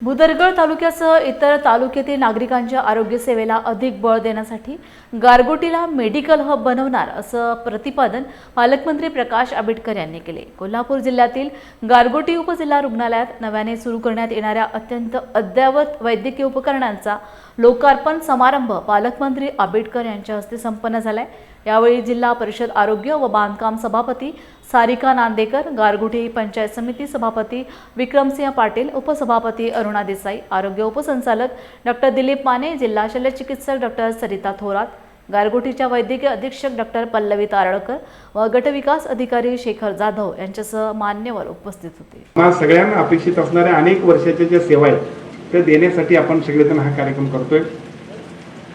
भुदरगड तालुक्यासह इतर तालुक्यातील नागरिकांच्या आरोग्य सेवेला अधिक बळ देण्यासाठी गारगोटीला मेडिकल हब बनवणार असं प्रतिपादन पालकमंत्री प्रकाश आंबेडकर यांनी केले। कोल्हापूर जिल्ह्यातील गारगोटी उपजिल्हा रुग्णालयात नव्याने सुरू करण्यात येणाऱ्या अत्यंत अद्ययावत वैद्यकीय उपकरणांचा लोकार्पण समारंभ पालकमंत्री आंबेडकर यांच्या हस्ते संपन्न झालाय। यावेळी जिल्हा परिषद आरोग्य व बांधकाम सभापती सारिका नांदेकर, गारगोटी पंचायत समिती सभापती विक्रमसिंह पाटील, उपसभापती अरुणा देसाई, आरोग्य उपसंचालक डॉक्टर दिलीप माने, जिल्हा शल्यचिकित्सक डॉक्टर सरिता थोरात, गारगोटीच्या वैद्यकीय अधीक्षक डॉक्टर पल्लवी तारळकर व गटविकास अधिकारी शेखर जाधव यांच्यासह मान्यवर उपस्थित होते। सगळ्यांना अपेक्षित असणाऱ्या अनेक वर्षाच्या ज्या सेवा आहेत त्या देण्यासाठी आपण सगळेजण हा कार्यक्रम करतोय।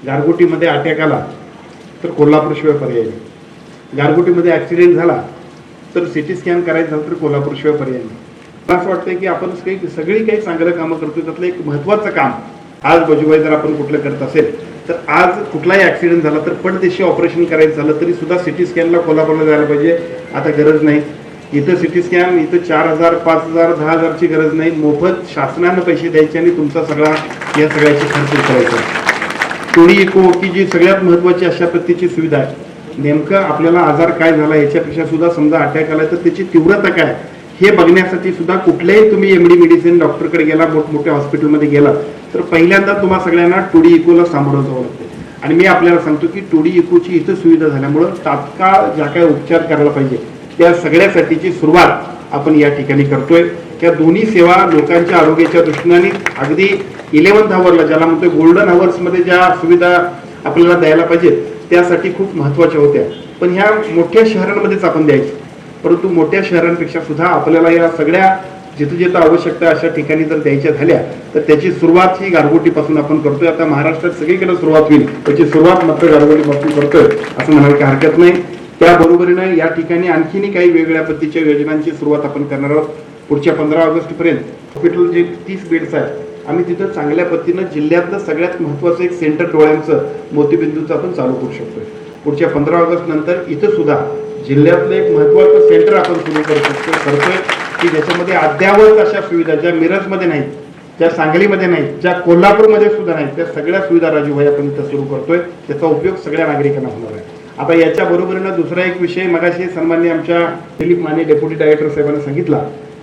गारगोटीमध्ये अटॅक आला तर कोल्हापूरशिवाय पर्याय नाही, गारगोटीमध्ये ॲक्सिडेंट झाला तर सिटी स्कॅन करायचं झालं तर कोल्हापूरशिवाय पर्याय नाही। मला असं वाटतं की आपण सगळी काही चांगलं कामं करतोय, त्यातलं एक महत्त्वाचं काम आज बजूबाई जर आपण कुठलं करत असेल तर आज कुठलाही ॲक्सिडेंट झाला तर पडदेशी ऑपरेशन करायचं झालं तरी सुद्धा सिटी स्कॅनला कोल्हापूरला जायला पाहिजे। आता गरज नाही, इथं सिटी स्कॅन इथं 4,000, 5,000, 10,000ची गरज नाही, मोफत शासनानं पैसे द्यायचे आणि तुमचा सगळा या सगळ्याची खर्च करायचा। टोडी इको की जी सगळ्यात महत्त्वाची अशा पद्धतीची सुविधा आहे, नेमकं आपल्याला आजार काय झाला याच्यापेक्षा सुद्धा समजा अटॅक आला तर त्याची तीव्रता काय हे बघण्यासाठी सुद्धा कुठल्याही तुम्ही एमडी मेडिसिन डॉक्टरकडे गेला, मोठमोठ्या हॉस्पिटलमध्ये गेला तर पहिल्यांदा तुम्हा सगळ्यांना टोडी इकोला सामोरं जावं लागतं। आणि मी आपल्याला सांगतो की टोडी इकोची इथं सुविधा झाल्यामुळं तात्काळ ज्या काय उपचार करायला पाहिजे त्या सगळ्यासाठीची सुरुवात आपण या ठिकाणी करतोय। त्या दोन्ही सेवा लोकांच्या आरोग्याच्या दृष्टीने अगदी 11th आवरला ज्याला म्हणतोय गोल्डन आवर्समध्ये ज्या सुविधा आपल्याला द्यायला पाहिजेत त्यासाठी खूप महत्त्वाच्या होत्या, पण ह्या मोठ्या शहरांमध्येच आपण द्यायचं। परंतु मोठ्या शहरांपेक्षा सुद्धा आपल्याला या सगळ्या जिथं जिथं आवश्यकता अशा ठिकाणी जर द्यायच्या झाल्या तर त्याची सुरुवात ही गारगोटीपासून आपण करतोय। आता महाराष्ट्रात सगळीकडे सुरुवात होईल, त्याची सुरुवात मात्र गारगोटीपासून करतोय असं म्हणायला काही हरकत नाही। त्याबरोबरीने या ठिकाणी आणखीनही काही वेगवेगळ्या पद्धतीच्या योजनांची सुरुवात आपण करणार आहोत। पुढच्या 15 ऑगस्ट पर्यंत हॉस्पिटल जे 30 बेड्स आहेत आम्ही तिथं चांगल्या पद्धतीनं जिल्ह्यातलं सगळ्यात महत्त्वाचं एक सेंटर डोळ्यांचं मोतीबिंदूचं आपण चालू करू शकतोय। पुढच्या 15 ऑगस्ट नंतर इथं सुद्धा जिल्ह्यातलं एक महत्त्वाचं सेंटर आपण सुरू करतोय की ज्याच्यामध्ये अद्ययावत अशा सुविधा ज्या मिरजमध्ये नाहीत, ज्या सांगलीमध्ये नाहीत, ज्या कोल्हापूरमध्ये सुद्धा नाहीत, त्या सगळ्या सुविधा राजूभाई आपण इथं सुरू करतोय। त्याचा उपयोग सगळ्या नागरिकांना होणार आहे। आता याच्या बरोबरीनं दुसरा एक विषय मगाशी सन्माननीय आमच्या दिलीप माने डेप्युटी डायरेक्टर साहेबांनी सांगितला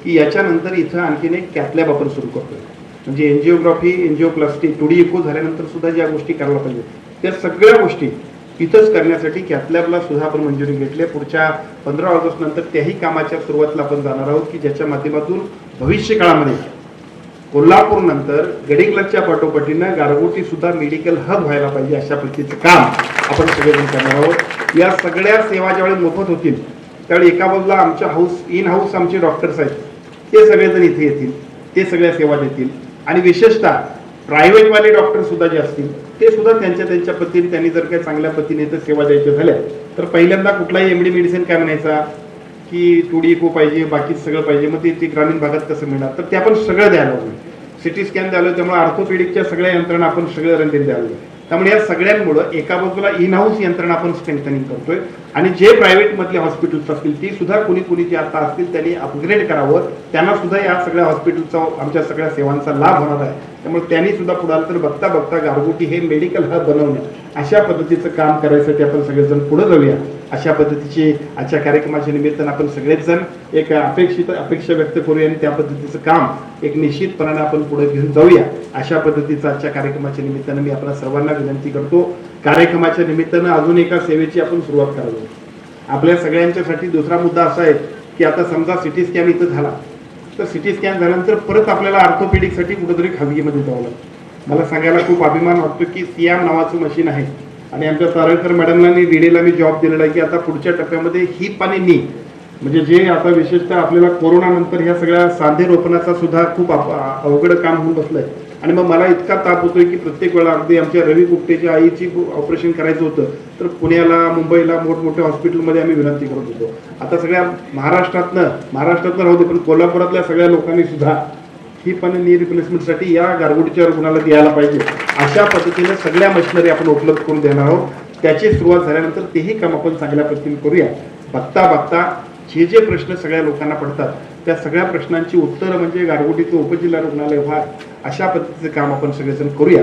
की याच्यानंतर इथं आणखीन एक कॅथलॅब आपण सुरू करतोय, म्हणजे एन्जिओग्राफी, एन्जिओप्लास्टी, टोडी इको झाल्यानंतर सुद्धा ज्या गोष्टी करायला पाहिजे त्या सगळ्या गोष्टी इथंच करण्यासाठी कॅथलॅबला सुद्धा आपण मंजुरी घेतली। पुढच्या 15 ऑगस्ट नंतर त्याही कामाच्या सुरुवातीला आपण जाणार आहोत की ज्याच्या माध्यमातून भविष्य काळामध्ये कोल्हापूर नंतर गडिंग्लजच्या पाठोपाठीनं गारगोटी सुद्धा मेडिकल हब व्हायला पाहिजे अशा पद्धतीचं काम आपण सगळेजण करणार आहोत। या सगळ्या सेवा ज्यावेळी मोफत होतील त्यावेळी एका बाजूला आमच्या इन हाऊस आमचे डॉक्टर्स आहेत ते सगळेजण इथे येतील, ते सगळ्या सेवा देतील आणि विशेषतः प्रायव्हेटवाले डॉक्टर सुद्धा जे असतील ते सुद्धा त्यांच्या पद्धतीने त्यांनी जर काही चांगल्या पद्धतीने इथं सेवा द्यायच्या झाल्या तर पहिल्यांदा कुठलाही एमडी मेडिसिन काय म्हणायचा की टोडी इको पाहिजे, बाकी सगळं पाहिजे, मग ते ग्रामीण भागात कसं मिळणार, तर ते आपण सगळं द्यायला हवं। सिटी स्कॅन द्यायला, त्यामुळे ऑर्थोपेडिकच्या सगळ्या यंत्रणा आपण सगळं रणनीती द्यायला हवं। त्यामुळे या सगळ्यांमुळं एका बाजूला इन हाऊस यंत्रणा आपण स्ट्रेंथनिंग करतोय आणि जे प्रायव्हेट मधले हॉस्पिटल्स असतील ती सुद्धा कुणी जे आता असतील त्यांनी अपग्रेड करावं, त्यांना सुद्धा या सगळ्या हॉस्पिटलचा आमच्या सगळ्या सेवांचा लाभ होणार आहे। त्यामुळे त्यांनी सुद्धा पुढे तर बघता गारगोटी हे मेडिकल हब बनवणं अशा पद्धतीचं काम करायसाठी आपण सगळेजण पुढे जाऊया। अशा पद्धतीची आजच्या कार्यक्रमाच्या निमित्तानं आपण सगळेच जण एक अपेक्षा व्यक्त करूया आणि त्या पद्धतीचं काम एक निश्चितपणाने आपण पुढे घेऊन जाऊया। अशा पद्धतीचं आजच्या कार्यक्रमाच्या निमित्तानं मी आपल्या सर्वांना विनंती करतो। कार्यक्रमाच्या निमित्तानं अजून एका सेवेची आपण सुरुवात करावी। आपल्या सगळ्यांच्यासाठी दुसरा मुद्दा असा आहे की आता समजा सिटी स्कॅन इथं झाला तर सिटी स्कॅन झाल्यानंतर परत आपल्याला ऑर्थोपेडिकसाठी कुठेतरी खाजगीमध्ये जावं लागतं। मला सांगायला खूप अभिमान वाटतो की सियाम नावाचं मशीन आहे आणि आमच्या तारळकर मॅडमला डीडेला मी जॉब दिलेला आहे की आता पुढच्या टप्प्यामध्ये हिप आणि नी म्हणजे जे आता विशेषतः आपल्याला कोरोना नंतर ह्या सगळ्या सांधे रोपणाचा सुद्धा खूप अवघड काम होऊन बसलंय आणि मग मला इतका ताप होतोय की प्रत्येक वेळा अगदी आमच्या रवी गुप्तेच्या आईची ऑपरेशन करायचं होतं तर पुण्याला, मुंबईला मोठमोठ्या हॉस्पिटलमध्ये आम्ही विनंती करत होतो। आता सगळ्या महाराष्ट्रातनं राहू दे पण कोल्हापुरातल्या सगळ्या लोकांनी सुद्धा हिप आणि नी रिप्लेसमेंटसाठी या गारगोटीच्या रुग्णाला द्यायला पाहिजे अशा पद्धतीने सगळ्या मशिनरी आपण उपलब्ध करून देणार आहोत। त्याची सुरुवात झाल्यानंतर तेही काम आपण चांगल्या पद्धतीने करूया। बघता जे जे प्रश्न सगळ्या लोकांना पडतात त्या सगळ्या प्रश्नांची उत्तरं म्हणजे गारगोटीचं उपजिल्हा रुग्णालय व्हा अशा पद्धतीचं काम आपण सगळेजण करूया.